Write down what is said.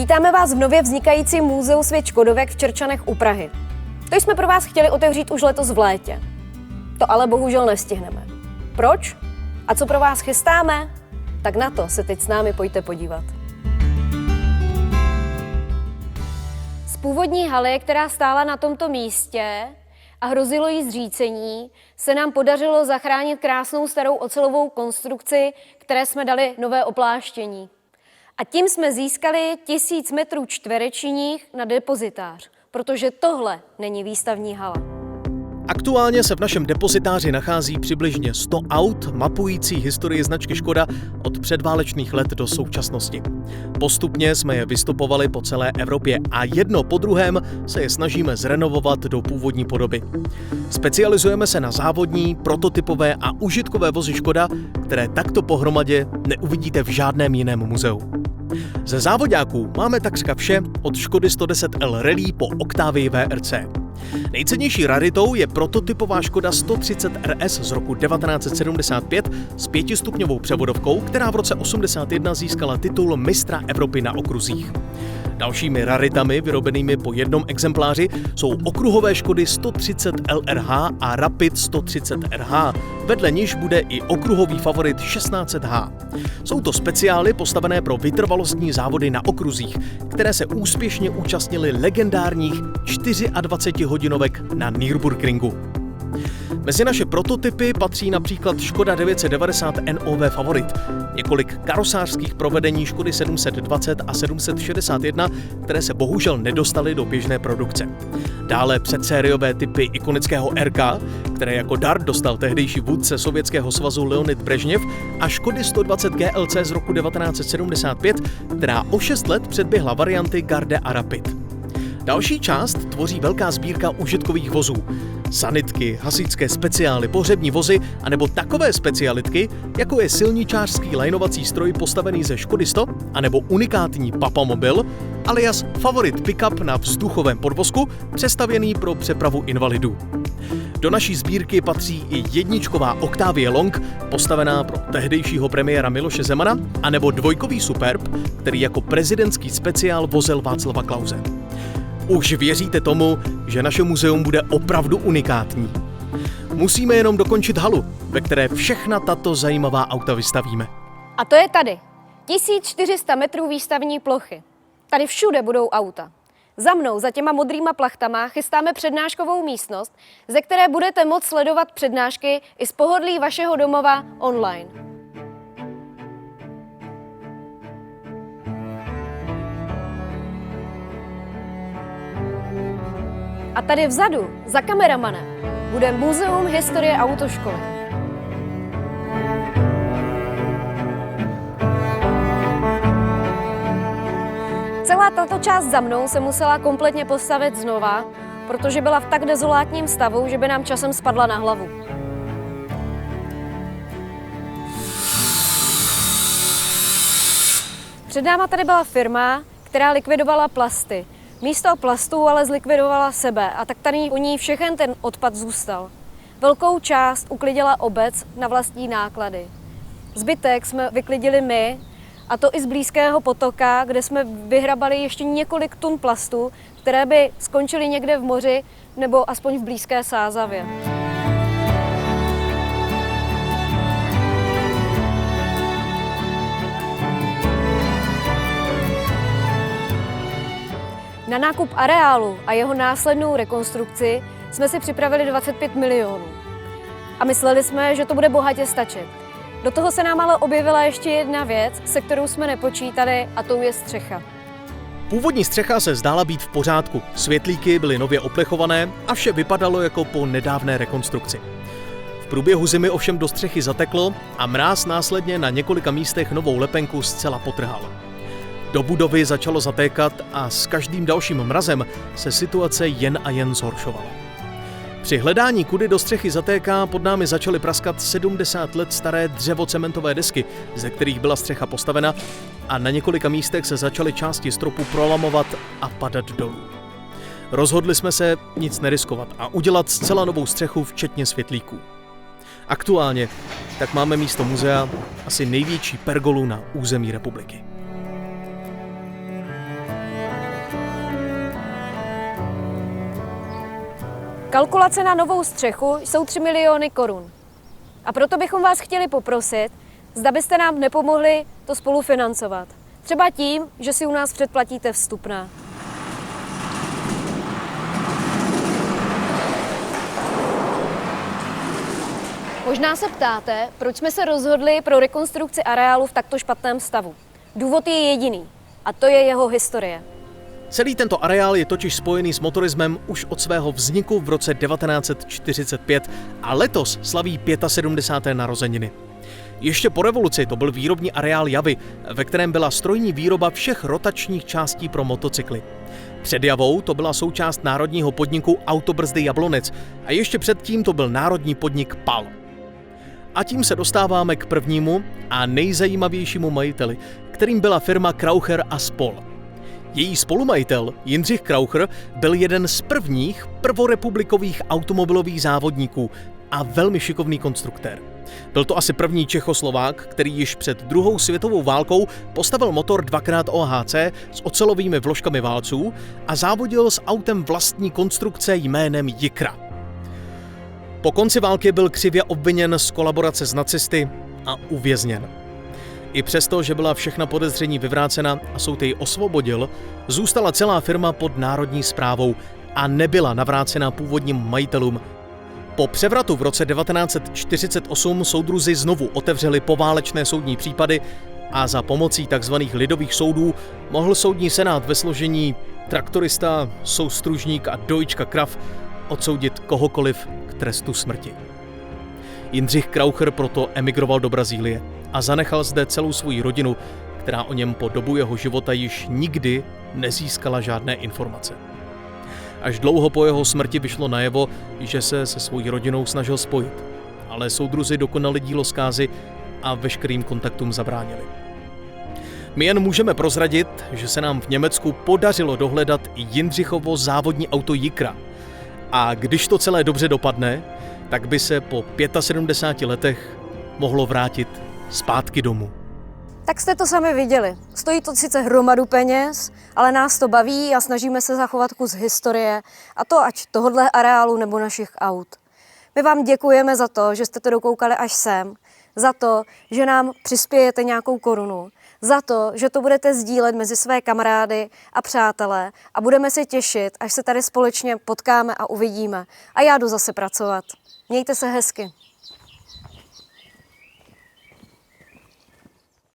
Vítáme vás v nově vznikajícím muzeu Svět Škodovek v Čerčanech u Prahy. To jsme pro vás chtěli otevřít už letos v létě. To ale bohužel nestihneme. Proč? A co pro vás chystáme? Tak na to se teď s námi pojďte podívat. Z původní haly, která stála na tomto místě a hrozilo jí zřícení, se nám podařilo zachránit krásnou starou ocelovou konstrukci, které jsme dali nové opláštění. A tím jsme získali 1000 metrů čtverečních na depozitář, protože tohle není výstavní hala. Aktuálně se v našem depozitáři nachází přibližně 100 aut mapující historii značky Škoda od předválečných let do současnosti. Postupně jsme je vystupovali po celé Evropě a jedno po druhém se je snažíme zrenovovat do původní podoby. Specializujeme se na závodní, prototypové a užitkové vozy Škoda, které takto pohromadě neuvidíte v žádném jiném muzeu. Ze závodňáků máme takřka vše od Škody 110L Rally po Octavii VRC. Nejcennější raritou je prototypová Škoda 130 RS z roku 1975 s 5stupňovou převodovkou, která v roce 81 získala titul mistra Evropy na okruzích. Dalšími raritami vyrobenými po jednom exempláři jsou okruhové Škody 130 LRH a Rapid 130 RH, vedle níž bude i okruhový favorit 1600H. Jsou to speciály postavené pro vytrvalostní závody na okruzích, které se úspěšně účastnily legendárních 24hodinovek na Nürburgringu. Mezi naše prototypy patří například Škoda 990 NOV Favorit, několik karosářských provedení Škody 720 a 761, které se bohužel nedostaly do běžné produkce. Dále předsériové typy ikonického RK, které jako dar dostal tehdejší vůdce Sovětského svazu Leonid Brežněv, a Škody 120 GLC z roku 1975, která o 6 let předběhla varianty Garde a Rapid. Další část tvoří velká sbírka užitkových vozů. Sanitky, hasičské speciály, pohřební vozy anebo takové specialitky, jako je silničářský lajnovací stroj postavený ze Škody 100 anebo unikátní Papamobil, alias favorit pickup na vzduchovém podvozku, přestavěný pro přepravu invalidů. Do naší sbírky patří i jedničková Octavie Long, postavená pro tehdejšího premiéra Miloše Zemana, anebo dvojkový Superb, který jako prezidentský speciál vozil Václava Klause. Už věříte tomu, že naše muzeum bude opravdu unikátní? Musíme jenom dokončit halu, ve které všechna tato zajímavá auta vystavíme. A to je tady. 1400 metrů výstavní plochy. Tady všude budou auta. Za mnou, za těma modrýma plachtama, chystáme přednáškovou místnost, ze které budete moct sledovat přednášky i z pohodlí vašeho domova online. A tady vzadu, za kameramanem, bude Muzeum historie autoškoly. Celá tato část za mnou se musela kompletně postavit znova, protože byla v tak dezolátním stavu, že by nám časem spadla na hlavu. Před náma tady byla firma, která likvidovala plasty. Místo plastů ale zlikvidovala sebe a tak tady u ní všechen ten odpad zůstal. Velkou část uklidila obec na vlastní náklady. Zbytek jsme vyklidili my, a to i z blízkého potoka, kde jsme vyhrabali ještě několik tun plastu, které by skončily někde v moři nebo aspoň v blízké Sázavě. Na nákup areálu a jeho následnou rekonstrukci jsme si připravili 25 milionů. A mysleli jsme, že to bude bohatě stačit. Do toho se nám ale objevila ještě jedna věc, se kterou jsme nepočítali, a tou je střecha. Původní střecha se zdála být v pořádku, světlíky byly nově oplechované a vše vypadalo jako po nedávné rekonstrukci. V průběhu zimy ovšem do střechy zateklo a mráz následně na několika místech novou lepenku zcela potrhal. Do budovy začalo zatékat a s každým dalším mrazem se situace jen a jen zhoršovala. Při hledání, kudy do střechy zatéká, pod námi začaly praskat 70 let staré dřevocementové desky, ze kterých byla střecha postavena, a na několika místech se začaly části stropu prolamovat a padat dolů. Rozhodli jsme se nic neriskovat a udělat zcela novou střechu včetně světlíků. Aktuálně tak máme místo muzea asi největší pergolu na území republiky. Kalkulace na novou střechu jsou 3 miliony korun. A proto bychom vás chtěli poprosit, zda byste nám nepomohli to spolufinancovat. Třeba tím, že si u nás předplatíte vstupné. Možná se ptáte, proč jsme se rozhodli pro rekonstrukci areálu v takto špatném stavu. Důvod je jediný, a to je jeho historie. Celý tento areál je totiž spojený s motorismem už od svého vzniku v roce 1945 a letos slaví 75. narozeniny. Ještě po revoluci to byl výrobní areál Javy, ve kterém byla strojní výroba všech rotačních částí pro motocykly. Před Javou to byla součást národního podniku Autobrzdy Jablonec a ještě předtím to byl národní podnik PAL. A tím se dostáváme k prvnímu a nejzajímavějšímu majiteli, kterým byla firma Kraucher a spol. Její spolumajitel Jindřich Kraucher byl jeden z prvních prvorepublikových automobilových závodníků a velmi šikovný konstruktér. Byl to asi první Čechoslovák, který již před druhou světovou válkou postavil motor 2x OHC s ocelovými vložkami válců a závodil s autem vlastní konstrukce jménem Jikra. Po konci války byl křivě obviněn z kolaborace s nacisty a uvězněn. I přesto, že byla všechna podezření vyvrácena a soud jej osvobodil, zůstala celá firma pod národní správou a nebyla navrácena původním majitelům. Po převratu v roce 1948 soudruzi znovu otevřeli poválečné soudní případy a za pomocí tzv. Lidových soudů mohl soudní senát ve složení traktorista, soustružník a dojička krav odsoudit kohokoliv k trestu smrti. Jindřich Kraucher proto emigroval do Brazílie a zanechal zde celou svou rodinu, která o něm po dobu jeho života již nikdy nezískala žádné informace. Až dlouho po jeho smrti vyšlo najevo, že se svou rodinou snažil spojit, ale soudruzi dokonali dílo zkázy a veškerým kontaktům zabránili. My jen můžeme prozradit, že se nám v Německu podařilo dohledat Jindřichovo závodní auto Jikra. A když to celé dobře dopadne, tak by se po 75 letech mohlo vrátit zpátky domů. Tak jste to sami viděli. Stojí to sice hromadu peněz, ale nás to baví a snažíme se zachovat kus historie, a to ať tohodle areálu nebo našich aut. My vám děkujeme za to, že jste to dokoukali až sem, za to, že nám přispějete nějakou korunu, za to, že to budete sdílet mezi své kamarády a přátelé a budeme se těšit, až se tady společně potkáme a uvidíme. A já jdu zase pracovat. Mějte se hezky.